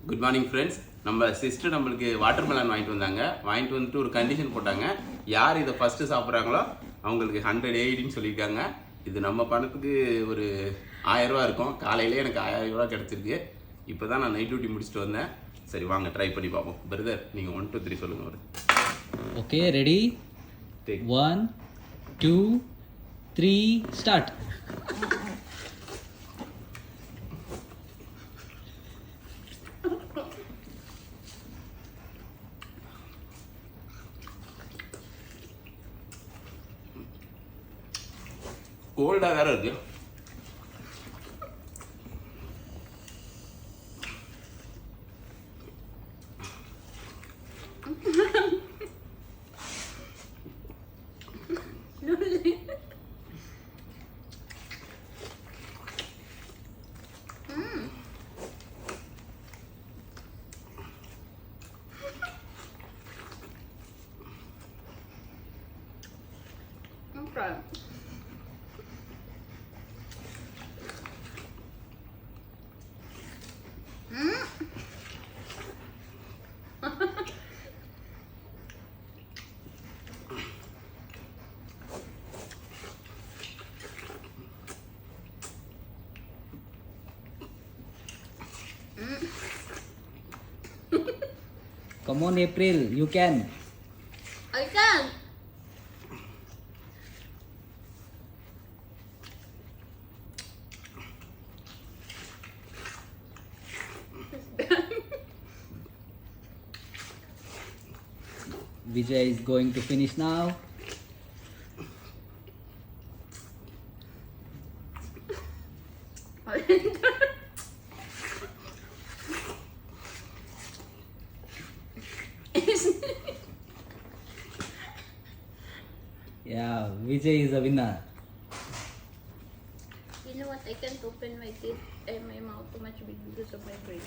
Good morning friends. நம்ம sister நம்மளுக்கு water melon வாங்கிட்டு வந்தாங்க. வாங்கிட்டு வந்துட்டு ஒரு கண்டிஷன் போட்டாங்க, யார் இதை ஃபஸ்ட்டு சாப்பிட்றாங்களோ அவங்களுக்கு 100 AEDன்னு சொல்லியிருக்காங்க. இது நம்ம பணத்துக்கு ஒரு 1000 ரூபா இருக்கும். காலையிலே எனக்கு 1000 ரூபா கிடச்சிருக்கு. இப்போ தான் நான் நைட் டியூட்டி முடிச்சுட்டு வந்தேன். சரி வாங்க ட்ரை பண்ணி பார்ப்போம். பிரதர் நீங்கள் 1 2 3 சொல்லுங்கள். ஒரு ஓகே, ரெடி? 1 2 3 ஸ்டார்ட். கோல்டாக வேறு இருக்கு. Come on, April, you can. I can. Vijay is going to finish now. Yeah, Vijay is a winner. You know what? I can't open my teeth and my mouth too much big because of my brain.